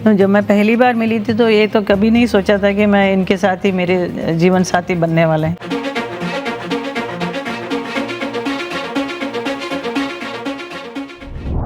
तो जब मैं पहली बार मिली थी तो ये तो कभी नहीं सोचा था कि मैं इनके साथ ही मेरे जीवन साथी बनने वाले हैं।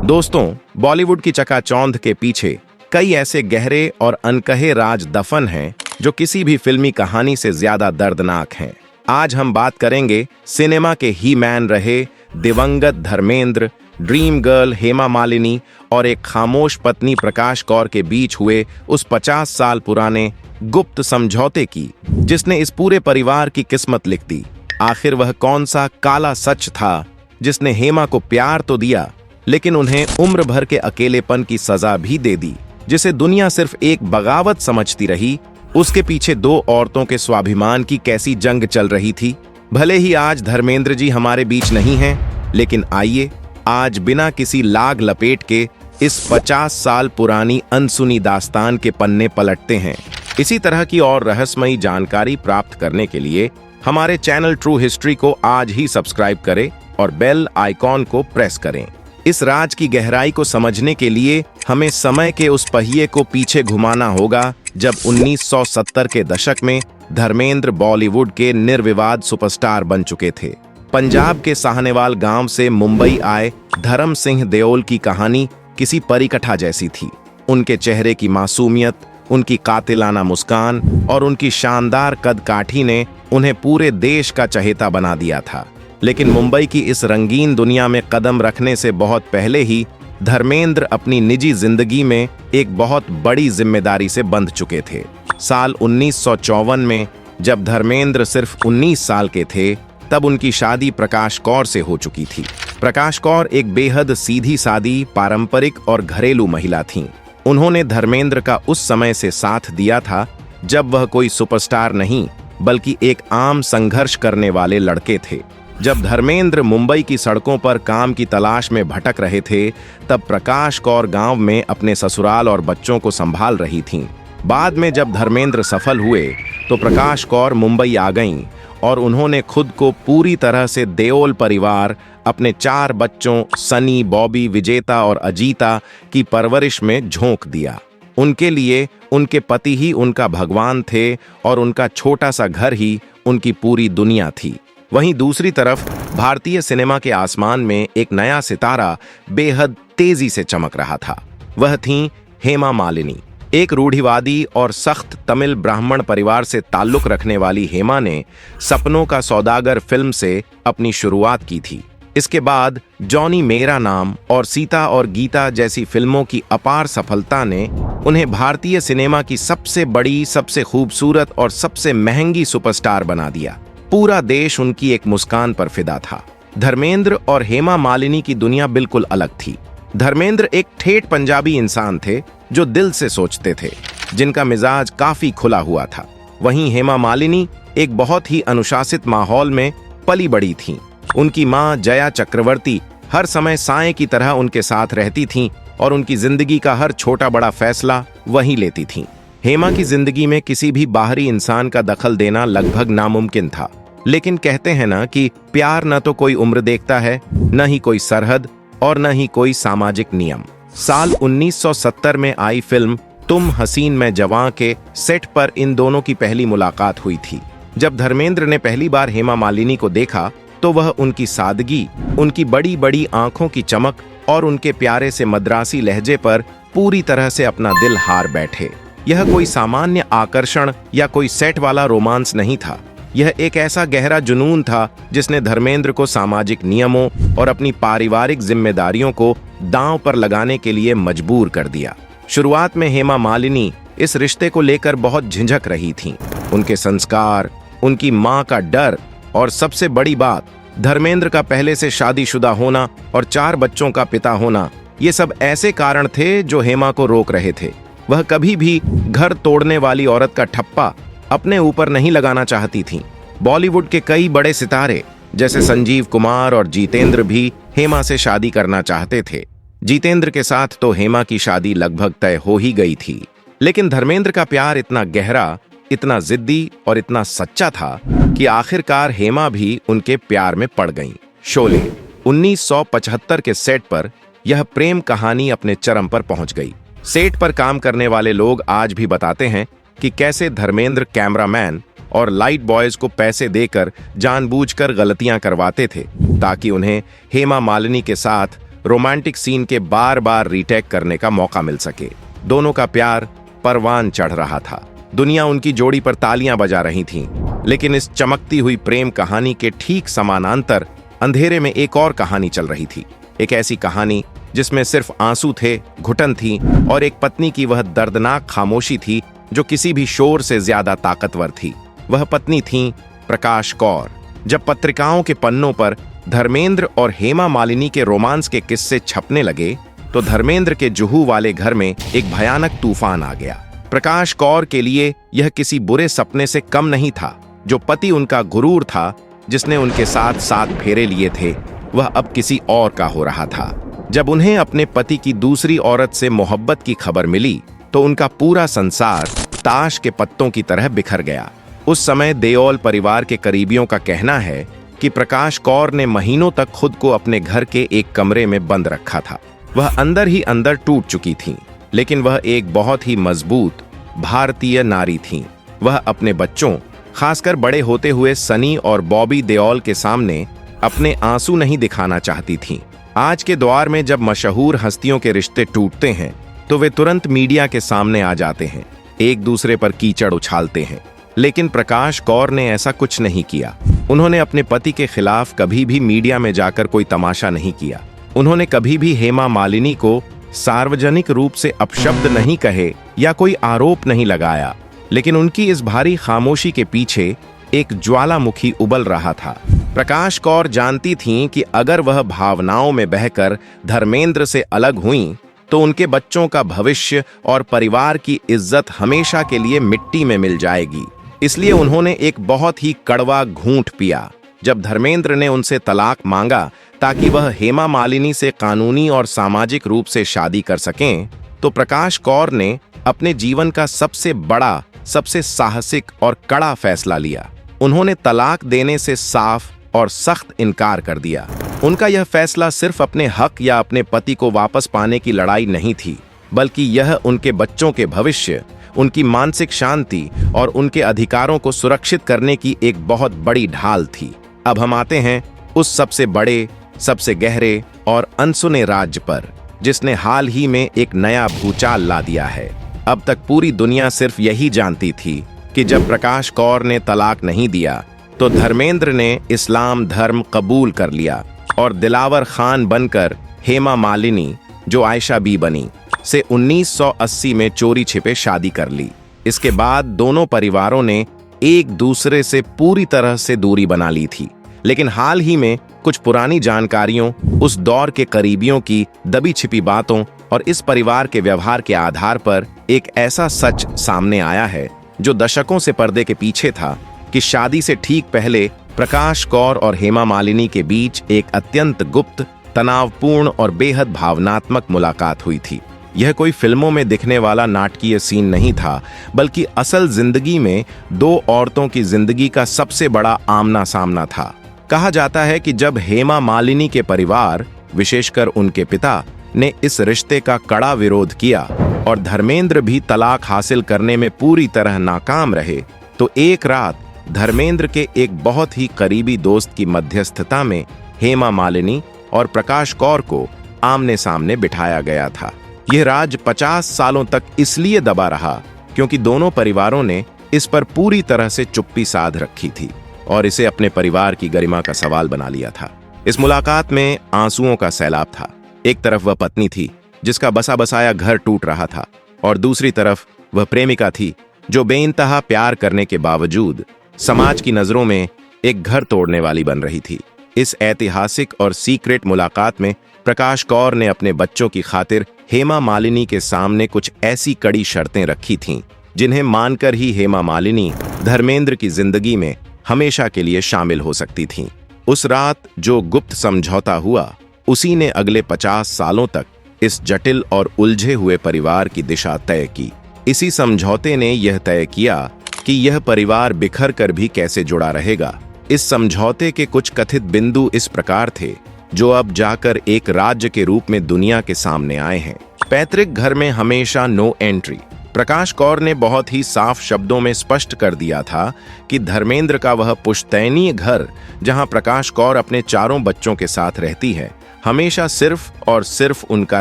दोस्तों, बॉलीवुड की चकाचौंध के पीछे कई ऐसे गहरे और अनकहे राज दफन हैं जो किसी भी फिल्मी कहानी से ज्यादा दर्दनाक हैं। आज हम बात करेंगे सिनेमा के ही मैन रहे दिवंगत धर्मेंद्र, ड्रीम गर्ल हेमा मालिनी और एक खामोश पत्नी प्रकाश कौर के बीच हुए उस 50 साल पुराने गुप्त समझौते की, जिसने इस पूरे परिवार की किस्मत लिख दी। आखिर वह कौन सा काला सच था जिसने हेमा को प्यार तो दिया, लेकिन उन्हें उम्र भर के अकेलेपन की सजा भी दे दी, जिसे दुनिया सिर्फ एक बगावत समझती रही। उसके पीछे दो औरतों के स्वाभिमान की कैसी जंग चल रही थी। भले ही आज धर्मेंद्र जी हमारे बीच नहीं हैं, लेकिन आइए आज बिना किसी लाग लपेट के इस 50 साल पुरानी अनसुनी दास्तान के पन्ने पलटते हैं। इसी तरह की और रहस्यमयी जानकारी प्राप्त करने के लिए हमारे चैनल ट्रू हिस्ट्री को आज ही सब्सक्राइब करें और बेल आइकॉन को प्रेस करें। इस राज की गहराई को समझने के लिए हमें समय के उस पहिए को पीछे घुमाना होगा जब 1970 के दशक में धर्मेंद्र बॉलीवुड के निर्विवाद सुपरस्टार बन चुके थे। पंजाब के साहनेवाल गांव से मुंबई आए धर्म सिंह देओल की कहानी किसी परिकथा जैसी थी। उनके चेहरे की मासूमियत, उनकी कातिलाना मुस्कान और उनकी शानदार कदकाठी ने उन्हें पूरे देश का चहेता बना दिया था। लेकिन मुंबई की इस रंगीन दुनिया में कदम रखने से बहुत पहले ही धर्मेंद्र अपनी निजी जिंदगी में एक बहुत बड़ी जिम्मेदारी से बंध चुके थे। साल 1954 में जब धर्मेंद्र सिर्फ 19 साल के थे, तब उनकी शादी प्रकाश कौर से हो चुकी थी। प्रकाश कौर एक बेहद सीधी सादी, पारंपरिक और घरेलू महिला थीं। उन्होंने धर्मेंद्र का उस समय से साथ दिया था जब वह कोई सुपरस्टार नहीं, बल्कि एक आम संघर्ष करने वाले लड़के थे। जब धर्मेंद्र मुंबई की सड़कों पर काम की तलाश में भटक रहे थे, तब प्रकाश कौर गांव में अपने ससुराल और बच्चों को संभाल रही थीं। बाद में जब धर्मेंद्र सफल हुए तो प्रकाश कौर मुंबई आ गईं और उन्होंने खुद को पूरी तरह से देओल परिवार, अपने 4 बच्चों सनी, बॉबी, विजेता और अजीता की परवरिश में झोंक दिया। उनके लिए उनके पति ही उनका भगवान थे और उनका छोटा सा घर ही उनकी पूरी दुनिया थी। वहीं दूसरी तरफ भारतीय सिनेमा के आसमान में एक नया सितारा बेहद तेजी से चमक रहा था। वह थीं हेमा मालिनी। एक रूढ़िवादी और सख्त तमिल ब्राह्मण परिवार से ताल्लुक रखने वाली हेमा ने सपनों का सौदागर फिल्म से अपनी शुरुआत की थी। इसके बाद जॉनी मेरा नाम और सीता और गीता जैसी फिल्मों की अपार सफलता ने उन्हें भारतीय सिनेमा की सबसे बड़ी, सबसे खूबसूरत और सबसे महंगी सुपरस्टार बना दिया। पूरा देश उनकी एक मुस्कान पर फिदा था। धर्मेंद्र और हेमा मालिनी की दुनिया बिल्कुल अलग थी। धर्मेंद्र एक ठेठ पंजाबी इंसान थे जो दिल से सोचते थे, जिनका मिजाज काफी खुला हुआ था। वहीं हेमा मालिनी एक बहुत ही अनुशासित माहौल में पली बड़ी थीं। उनकी मां जया चक्रवर्ती हर समय साए की तरह उनके साथ रहती थीं और उनकी जिंदगी का हर छोटा बड़ा फैसला वही लेती थीं। हेमा की जिंदगी में किसी भी बाहरी इंसान का दखल देना लगभग नामुमकिन था। लेकिन कहते हैं ना कि प्यार न तो कोई उम्र देखता है, न ही कोई सरहद और न ही कोई सामाजिक नियम। साल 1970 में आई फिल्म तुम हसीन मैं जवां के सेट पर इन दोनों की पहली मुलाकात हुई थी। जब धर्मेंद्र ने पहली बार हेमा मालिनी को देखा तो वह उनकी सादगी, उनकी बड़ी बड़ी आंखों की चमक और उनके प्यारे से मद्रासी लहजे पर पूरी तरह से अपना दिल हार बैठे। यह कोई सामान्य आकर्षण या कोई सेट वाला रोमांस नहीं था। यह एक ऐसा गहरा जुनून था जिसने धर्मेंद्र को सामाजिक नियमों और अपनी पारिवारिक जिम्मेदारियों को दांव पर लगाने के लिए मजबूर कर दिया। शुरुआत में हेमा मालिनी इस रिश्ते को लेकर बहुत झिझक रही थीं। उनके संस्कार, उनकी मां का डर और सबसे बड़ी बात धर्मेंद्र का पहले से शादीशुदा होना और 4 बच्चों का पिता होना, ये सब ऐसे कारण थे जो हेमा को रोक रहे थे। वह कभी भी घर तोड़ने वाली औरत का ठप्पा अपने ऊपर नहीं लगाना चाहती थीं। बॉलीवुड के कई बड़े सितारे जैसे संजीव कुमार और जीतेंद्र भी हेमा से शादी करना चाहते थे। जीतेंद्र के साथ तो हेमा की शादी लगभग तय हो ही गई थी, लेकिन धर्मेंद्र का प्यार इतना गहरा, इतना जिद्दी और इतना सच्चा था कि आखिरकार हेमा भी उनके प्यार में पड़ गईं। शोले 1975 के सेट पर यह प्रेम कहानी अपने चरम पर पहुंच गई। सेट पर काम करने वाले लोग आज भी बताते हैं कि कैसे धर्मेंद्र कैमरामैन और लाइट बॉयज को पैसे देकर जानबूझकर गलतियां करवाते थे ताकि उन्हें हेमा मालिनी के साथ रोमांटिक सीन के बार बार रीटेक करने का मौका मिल सके। दोनों का प्यार परवान चढ़ रहा था, दुनिया उनकी जोड़ी पर तालियां बजा रही थी। लेकिन इस चमकती हुई प्रेम कहानी के ठीक समानांतर अंधेरे में एक और कहानी चल रही थी। एक ऐसी कहानी जिसमें सिर्फ आंसू थे, घुटन थी और एक पत्नी की वह दर्दनाक खामोशी थी जो किसी भी शोर से ज्यादा ताकतवर थी। वह पत्नी थी प्रकाश कौर। जब पत्रिकाओं के पन्नों पर धर्मेंद्र और हेमा मालिनी के रोमांस के किस्से छपने लगे तो धर्मेंद्र के जुहू वाले घर में एक भयानक तूफान आ गया। प्रकाश कौर के लिए यह किसी बुरे सपने से कम नहीं था। जो पति उनका गुरूर था, जिसने उनके साथ 7 फेरे लिए थे, वह अब किसी और का हो रहा था। जब उन्हें अपने पति की दूसरी औरत से मोहब्बत की खबर मिली तो उनका पूरा संसार ताश के पत्तों की तरह बिखर गया। उस समय देओल परिवार के करीबियों का कहना है कि प्रकाश कौर ने महीनों तक खुद को अपने घर के एक कमरे में बंद रखा था। वह अंदर ही अंदर टूट चुकी थीं, लेकिन वह एक बहुत ही मजबूत भारतीय नारी थीं। वह अपने बच्चों, खासकर बड़े होते हुए सनी और बॉबी देओल के सामने अपने आंसू नहीं दिखाना चाहती थीं। आज के दौर में जब मशहूर हस्तियों के रिश्ते टूटते हैं तो वे तुरंत मीडिया के सामने आ जाते हैं, एक दूसरे पर कीचड़ उछालते हैं। लेकिन प्रकाश कौर ने ऐसा कुछ नहीं किया। उन्होंने अपने पति के खिलाफ कभी भी मीडिया में जाकर कोई तमाशा नहीं किया। उन्होंने कभी भी हेमा मालिनी को सार्वजनिक रूप से अपशब्द नहीं कहे या कोई आरोप नहीं लगाया। लेकिन उनकी इस भारी खामोशी के पीछे एक ज्वालामुखी उबल रहा था। प्रकाश कौर जानती थीं कि अगर वह भावनाओं में बहकर धर्मेंद्र से अलग हुईं तो उनके बच्चों का भविष्य और परिवार की इज्जत हमेशा के लिए मिट्टी में मिल जाएगी। इसलिए उन्होंने एक बहुत ही कड़वा घूंट पिया। जब धर्मेंद्र ने उनसे तलाक मांगा ताकि वह हेमा मालिनी से कानूनी और सामाजिक रूप से शादी कर सकें, तो प्रकाश कौर ने अपने जीवन का सबसे बड़ा, सबसे साहसिक और कड़ा फैसला लिया। उन्होंने तलाक देने से साफ और सख्त इनकार कर दिया। उनका यह फैसला सिर्फ अपने हक या अपने पति को वापस पाने की लड़ाई नहीं थी, बल्कि यह उनके बच्चों के भविष्य, उनकी मानसिक शांति और उनके अधिकारों को सुरक्षित करने की एक बहुत बड़ी ढाल थी। अब हम आते हैं उस सबसे बड़े, सबसे गहरे और अनसुने राज पर, जिसने हाल ही में एक नया भूचाल ला दिया है। अब तक पूरी दुनिया सिर्फ यही जानती थी कि जब प्रकाश कौर ने तलाक नहीं दिया तो धर्मेंद्र ने इस्लाम धर्म कबूल कर लिया और दिलावर खान बनकर हेमा मालिनी, जो आयशा बी बनी, से 1980 में चोरी छिपे शादी कर ली। इसके बाद दोनों परिवारों ने एक दूसरे से पूरी तरह से दूरी बना ली थी। लेकिन हाल ही में कुछ पुरानी जानकारियों, उस दौर के करीबियों की दबी छिपी बातों और इस परिवार के व्यवहार के आधार पर एक ऐसा सच सामने आया है जो दशकों से पर्दे के पीछे था, कि शादी से ठीक पहले प्रकाश कौर और हेमा मालिनी के बीच एक अत्यंत गुप्त, तनावपूर्ण और बेहद भावनात्मक मुलाकात हुई थी। यह कोई फिल्मों में दिखने वाला नाटकीय सीन नहीं था, बल्कि असल जिंदगी में 2 औरतों की जिंदगी का सबसे बड़ा आमना सामना था। कहा जाता है कि जब हेमा मालिनी के परिवार, विशेषकर उनके पिता, ने इस रिश्ते का कड़ा विरोध किया और धर्मेंद्र भी तलाक हासिल करने में पूरी तरह नाकाम रहे, तो एक रात धर्मेंद्र के एक बहुत ही करीबी दोस्त की मध्यस्थता में हेमा मालिनी और प्रकाश कौर को आमने सामने बिठाया गया था। यह राज 50 सालों तक इसलिए दबा रहा क्योंकि दोनों परिवारों ने इस पर पूरी तरह से चुप्पी साध रखी थी और इसे अपने परिवार की गरिमा का सवाल बना लिया था। इस मुलाकात में आंसुओं का सैलाब था। एक तरफ वह पत्नी थी जिसका बसा बसाया घर टूट रहा था, और दूसरी तरफ वह प्रेमिका थी जो बेइंतहा प्यार करने के बावजूद समाज की नजरों में एक घर तोड़ने वाली बन रही थी। इस ऐतिहासिक और सीक्रेट मुलाकात में प्रकाश कौर ने अपने बच्चों की खातिर हेमा मालिनी के सामने कुछ ऐसी कड़ी शर्तें रखी थीं जिन्हें मानकर ही हेमा मालिनी धर्मेंद्र की जिंदगी में हमेशा के लिए शामिल हो सकती थीं। उस रात जो गुप्त समझौता हुआ, उसी ने अगले 50 सालों तक इस जटिल और उलझे हुए परिवार की दिशा तय की। इसी समझौते ने यह तय किया कि यह परिवार बिखर कर भी कैसे जुड़ा रहेगा। इस समझौते के कुछ कथित बिंदु इस प्रकार थे, जो अब जाकर एक राज्य के रूप में दुनिया के सामने आए हैं। पैतृक घर में हमेशा नो एंट्री। प्रकाश कौर ने बहुत ही साफ शब्दों में स्पष्ट कर दिया था कि धर्मेंद्र का वह पुश्तैनी घर, जहां प्रकाश कौर अपने चारों बच्चों के साथ रहती है, हमेशा सिर्फ और सिर्फ उनका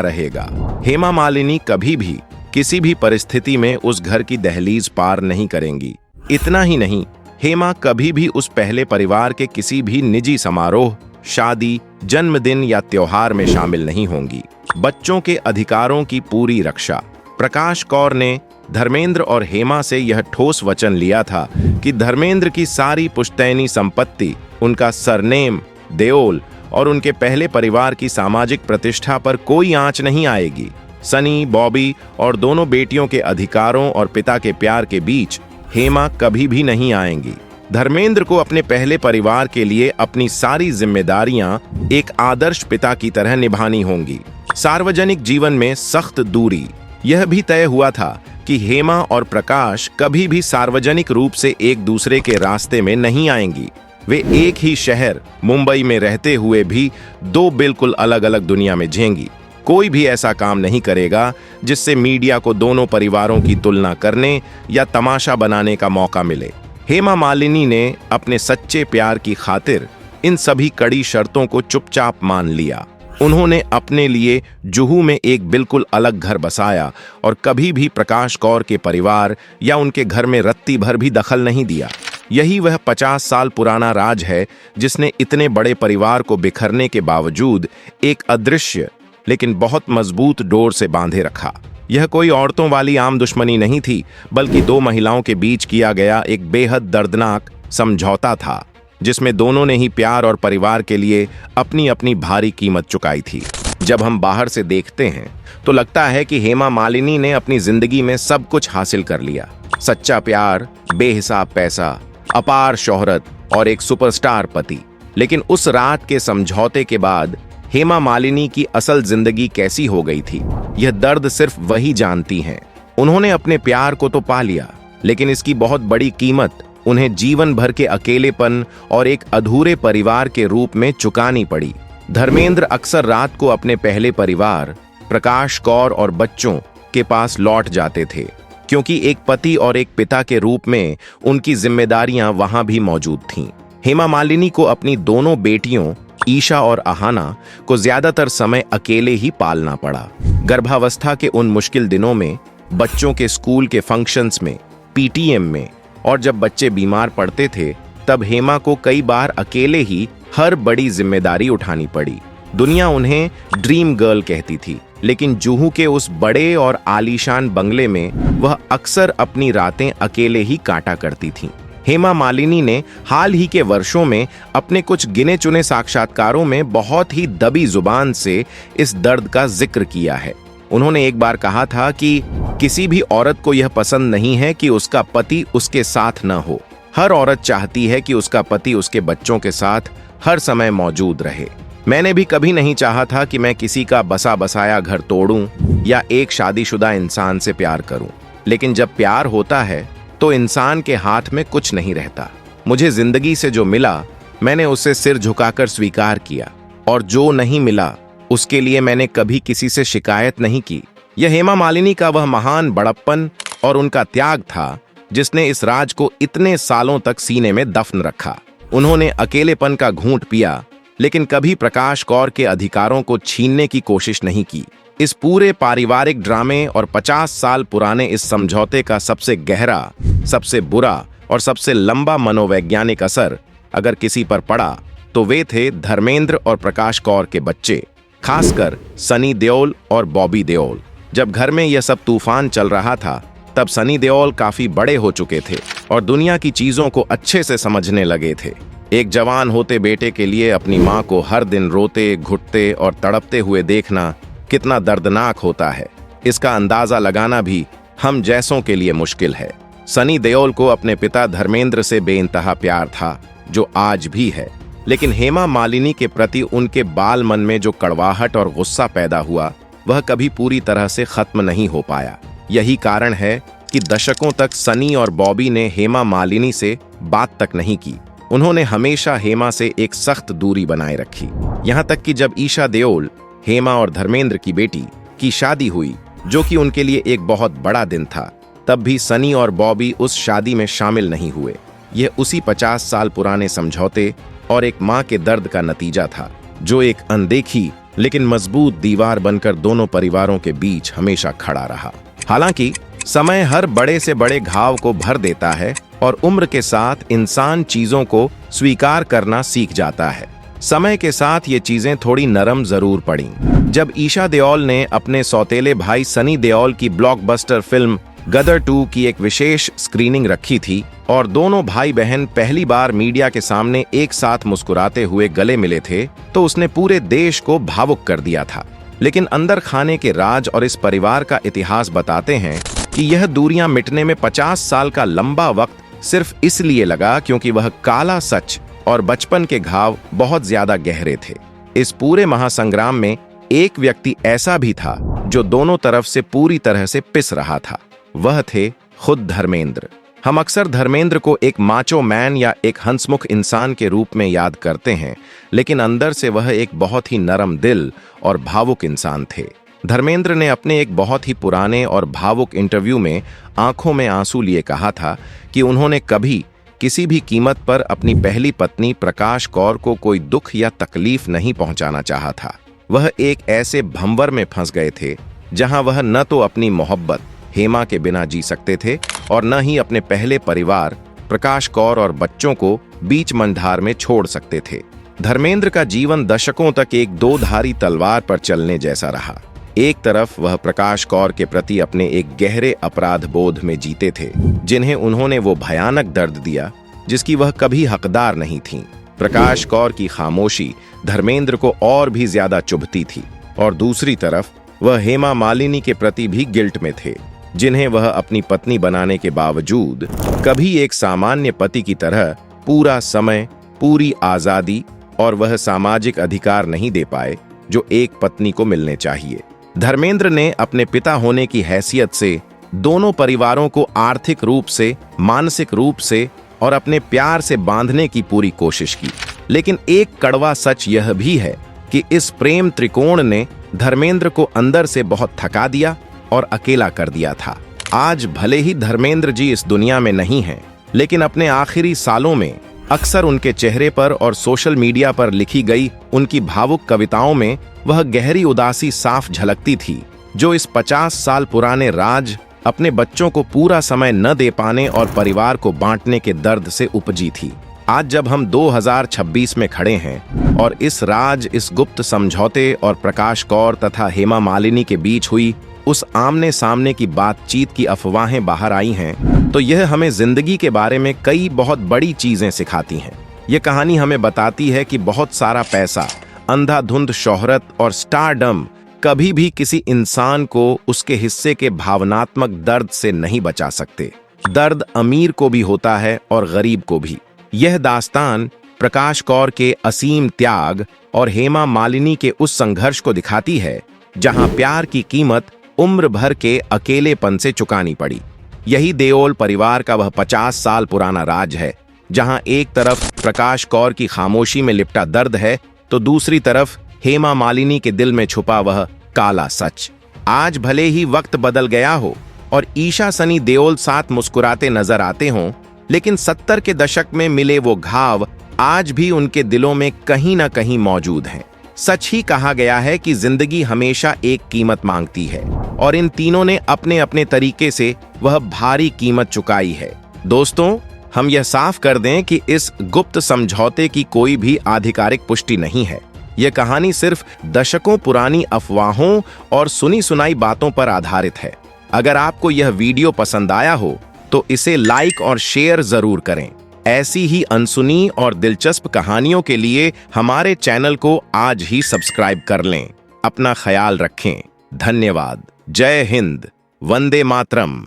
रहेगा। हेमा मालिनी कभी भी किसी भी परिस्थिति में उस घर की दहलीज पार नहीं करेंगी। इतना ही नहीं, हेमा कभी भी उस पहले परिवार के किसी भी निजी समारोह, शादी, जन्मदिन या त्योहार में शामिल नहीं होंगी। बच्चों के अधिकारों की पूरी रक्षा। प्रकाश कौर ने धर्मेंद्र और हेमा से यह ठोस वचन लिया था कि धर्मेंद्र की सारी पुश्तैनी संपत्ति, उनका सरनेम देओल और उनके पहले परिवार की सामाजिक प्रतिष्ठा पर कोई आंच नहीं आएगी। सनी, बॉबी और दोनों बेटियों के अधिकारों और पिता के प्यार के बीच हेमा कभी भी नहीं आएंगी। धर्मेंद्र को अपने पहले परिवार के लिए अपनी सारी जिम्मेदारियां एक आदर्श पिता की तरह निभानी होंगी। सार्वजनिक जीवन में सख्त दूरी। यह भी तय हुआ था कि हेमा और प्रकाश कभी भी सार्वजनिक रूप से एक दूसरे के रास्ते में नहीं आएंगी। वे एक ही शहर मुंबई में रहते हुए भी दो बिल्कुल अलग अलग दुनिया में जिएंगी। कोई भी ऐसा काम नहीं करेगा जिससे मीडिया को दोनों परिवारों की तुलना करने या तमाशा बनाने का मौका मिले। हेमा मालिनी ने अपने सच्चे प्यार की खातिर इन सभी कड़ी शर्तों को चुपचाप मान लिया। उन्होंने अपने लिए जुहू में एक बिल्कुल अलग घर बसाया और कभी भी प्रकाश कौर के परिवार या उनके घर में रत्ती भर भी दखल नहीं दिया। यही वह 50 साल पुराना राज है जिसने इतने बड़े परिवार को बिखरने के बावजूद एक अदृश्य लेकिन बहुत मजबूत डोर से बांधे रखा। यह कोई औरतों वाली आम दुश्मनी नहीं थी, बल्कि दो महिलाओं के बीच किया गया एक बेहद दर्दनाक समझौता था, जिसमें दोनों ने ही प्यार और परिवार के लिए अपनी अपनी भारी कीमत चुकाई थी। जब हम बाहर से देखते हैं तो लगता है कि हेमा मालिनी ने अपनी जिंदगी में सब कुछ हासिल कर लिया। सच्चा प्यार, बेहिसाब पैसा, अपार शोहरत और एक सुपरस्टार पति। लेकिन उस रात के समझौते के बाद हेमा मालिनी की असल जिंदगी कैसी हो गई थी, यह दर्द सिर्फ वही जानती हैं। उन्होंने अपने प्यार को तो पा लिया, लेकिन इसकी बहुत बड़ी कीमत उन्हें जीवन भर के अकेलेपन और एक अधूरे परिवार के रूप में चुकानी पड़ी। धर्मेंद्र अक्सर रात को अपने पहले परिवार प्रकाश कौर और बच्चों के पास लौट जाते थे, क्योंकि एक पति और एक पिता के रूप में उनकी जिम्मेदारियां वहां भी मौजूद थीं। हेमा मालिनी को अपनी दोनों बेटियों ईशा और आहाना को ज्यादातर समय अकेले ही पालना पड़ा। गर्भावस्था के उन मुश्किल दिनों में, बच्चों के स्कूल के फंक्शंस में, पीटीएम में, और जब बच्चे बीमार पड़ते थे, तब हेमा को कई बार अकेले ही हर बड़ी जिम्मेदारी उठानी पड़ी। दुनिया उन्हें ड्रीम गर्ल कहती थी, लेकिन जुहू के उस बड़े और आलीशान बंगले में वह अक्सर अपनी रातें अकेले ही काटा करती थीं। हेमा मालिनी ने हाल ही के वर्षों में अपने कुछ गिने चुने साक्षात्कारों में बहुत ही दबी जुबान से इस दर्द का जिक्र किया है। उन्होंने एक बार कहा था कि किसी भी औरत को यह पसंद नहीं है कि उसका पति उसके साथ न हो। हर औरत चाहती है कि उसका पति उसके बच्चों के साथ हर समय मौजूद रहे। मैंने भी कभी नहीं चाहा था कि मैं किसी का बसा बसाया घर तोड़ूं या एक शादीशुदा इंसान से प्यार करूं। लेकिन जब प्यार होता है तो इंसान के हाथ में कुछ नहीं रहता। मुझे जिंदगी से जो मिला, मैंने उसे सिर झुकाकर स्वीकार किया, और जो नहीं मिला उसके लिए मैंने कभी किसी से शिकायत नहीं की। यह हेमा मालिनी का वह महान बड़प्पन और उनका त्याग था जिसने इस राज को इतने सालों तक सीने में दफन रखा। उन्होंने अकेलेपन का घूंट पिया, लेकिन कभी प्रकाश कौर के अधिकारों को छीनने की कोशिश नहीं की। इस पूरे पारिवारिक ड्रामे और 50 साल पुराने इस समझौते का सबसे गहरा, सबसे बुरा और सबसे लंबा मनोवैज्ञानिक असर अगर किसी पर पड़ा तो वे थे धर्मेंद्र और प्रकाश कौर के बच्चे, खासकर सनी देओल और बॉबी देओल। जब घर में यह सब तूफान चल रहा था, तब सनी देओल काफी बड़े हो चुके थे और दुनिया की चीजों को अच्छे से समझने लगे थे। एक जवान होते बेटे के लिए अपनी माँ को हर दिन रोते, घुटते और तड़पते हुए देखना कितना दर्दनाक होता है, इसका अंदाजा लगाना भी हम जैसों के लिए मुश्किल है। सनी देओल को अपने पिता धर्मेंद्र से बेइंतहा प्यार था, जो आज भी है, लेकिन हेमा मालिनी के प्रति उनके बाल मन में जो कड़वाहट और गुस्सा पैदा हुआ, वह कभी पूरी तरह से खत्म नहीं हो पाया। यही कारण है कि दशकों तक सनी और बॉबी ने हेमा मालिनी से बात तक नहीं की। उन्होंने हमेशा हेमा से एक सख्त दूरी बनाए रखी। यहाँ तक कि जब ईशा देओल, हेमा और धर्मेंद्र की बेटी, की शादी हुई, जो कि उनके लिए एक बहुत बड़ा दिन था। तब भी सनी और बॉबी उस शादी में शामिल नहीं हुए। यह उसी 50 साल पुराने समझौते और एक मां के दर्द का नतीजा था, जो एक अनदेखी लेकिन मजबूत दीवार बनकर दोनों परिवारों के बीच हमेशा खड़ा रहा। हालांकि समय हर बड़े से बड़े घाव को भर देता है और उम्र के साथ इंसान चीजों को स्वीकार करना सीख जाता है। समय के साथ ये चीजें थोड़ी नरम जरूर पड़ी। जब ईशा देओल ने अपने सौतेले भाई सनी देओल की ब्लॉकबस्टर फिल्म गदर 2 की एक विशेष स्क्रीनिंग रखी थी और दोनों भाई बहन पहली बार मीडिया के सामने एक साथ मुस्कुराते हुए गले मिले थे, तो उसने पूरे देश को भावुक कर दिया था। लेकिन अंदर खाने के राज और इस परिवार का इतिहास बताते हैं कि यह दूरियां मिटने में 50 साल का लंबा वक्त सिर्फ इसलिए लगा क्योंकि वह काला सच और बचपन के घाव बहुत ज्यादा गहरे थे। इस पूरे महासंग्राम में एक व्यक्ति ऐसा भी था जो दोनों तरफ से पूरी तरह से पिस रहा था। वह थे खुद धर्मेंद्र। हम अक्सर धर्मेंद्र को एक माचो मैन या एक हंसमुख इंसान के रूप में याद करते हैं, लेकिन अंदर से वह एक बहुत ही नरम दिल और भावुक इंसान थे। धर्मेंद्र ने अपने एक बहुत ही पुराने और भावुक इंटरव्यू में आंखों में आंसू लिए कहा था कि उन्होंने कभी किसी भी कीमत पर अपनी पहली पत्नी प्रकाश कौर को कोई दुख या तकलीफ नहीं पहुंचाना चाहा था। वह एक ऐसे भंवर में फंस गए थे जहां वह न तो अपनी मोहब्बत हेमा के बिना जी सकते थे और न ही अपने पहले परिवार प्रकाश कौर और बच्चों को बीच मंझधार में छोड़ सकते थे। धर्मेंद्र का जीवन दशकों तक एक दो-धारी तलवार पर चलने जैसा रहा। एक तरफ वह प्रकाश कौर के प्रति अपने एक गहरे अपराध बोध में जीते थे, जिन्हें उन्होंने वो भयानक दर्द दिया जिसकी वह कभी हकदार नहीं थीं। प्रकाश कौर की खामोशी धर्मेंद्र को और भी ज्यादा चुभती थी, और दूसरी तरफ वह हेमा मालिनी के प्रति भी गिल्ट में थे, जिन्हें वह अपनी पत्नी बनाने के बावजूद कभी एक सामान्य पति की तरह पूरा समय, पूरी आजादी और वह सामाजिक अधिकार नहीं दे पाए जो एक पत्नी को मिलने चाहिए। धर्मेंद्र ने अपने पिता होने की हैसियत से दोनों परिवारों को आर्थिक रूप से, मानसिक रूप से और अपने प्यार से बांधने की पूरी कोशिश की। लेकिन एक कड़वा सच यह भी है कि इस प्रेम त्रिकोण ने धर्मेंद्र को अंदर से बहुत थका दिया और अकेला कर दिया था। आज भले ही धर्मेंद्र जी इस दुनिया में नहीं हैं, लेकिन अपने आखिरी सालों में अक्सर उनके चेहरे पर और सोशल मीडिया पर लिखी गई उनकी भावुक कविताओं में वह गहरी उदासी साफ झलकती थी, जो इस 50 साल पुराने राज, अपने बच्चों को पूरा समय न दे पाने और परिवार को बांटने के दर्द से उपजी थी। आज जब हम 2026 में खड़े हैं और इस राज, इस गुप्त समझौते और प्रकाश कौर तथा हेमा मालिनी के बीच हुई उस आमने सामने की बातचीत की अफवाहें बाहर आई हैं, तो यह हमें जिंदगी के बारे में कई बहुत बड़ी चीजें सिखाती हैं। यह कहानी हमें बताती है कि बहुत सारा पैसा, अंधाधुंध शोहरत और स्टारडम कभी भी किसी इंसान को उसके हिस्से के भावनात्मक दर्द से नहीं बचा सकते। दर्द अमीर को भी होता है और गरीब को भी। यह दास्तान प्रकाश कौर के असीम त्याग और हेमा मालिनी के उस संघर्ष को दिखाती है जहां प्यार की कीमत उम्र भर के अकेलेपन से चुकानी पड़ी। यही देओल परिवार का वह 50 साल पुराना राज है, जहां एक तरफ प्रकाश कौर की खामोशी में लिपटा दर्द है, तो दूसरी तरफ हेमा मालिनी के दिल में छुपा वह काला सच। आज भले ही वक्त बदल गया हो और ईशा सनी देओल साथ मुस्कुराते नजर आते हों, लेकिन 70 के दशक में मिले वो घाव आज भी उनके दिलों में कहीं ना कहीं मौजूद हैं। सच ही कहा गया है कि जिंदगी हमेशा एक कीमत मांगती है, और इन तीनों ने अपने अपने तरीके से वह भारी कीमत चुकाई है। दोस्तों, हम यह साफ कर दें कि इस गुप्त समझौते की कोई भी आधिकारिक पुष्टि नहीं है। यह कहानी सिर्फ दशकों पुरानी अफवाहों और सुनी सुनाई बातों पर आधारित है। अगर आपको यह वीडियो पसंद आया हो तो इसे लाइक और शेयर जरूर करें। ऐसी ही अनसुनी और दिलचस्प कहानियों के लिए हमारे चैनल को आज ही सब्सक्राइब कर लें। अपना ख्याल रखें। धन्यवाद। जय हिंद। वंदे मातरम।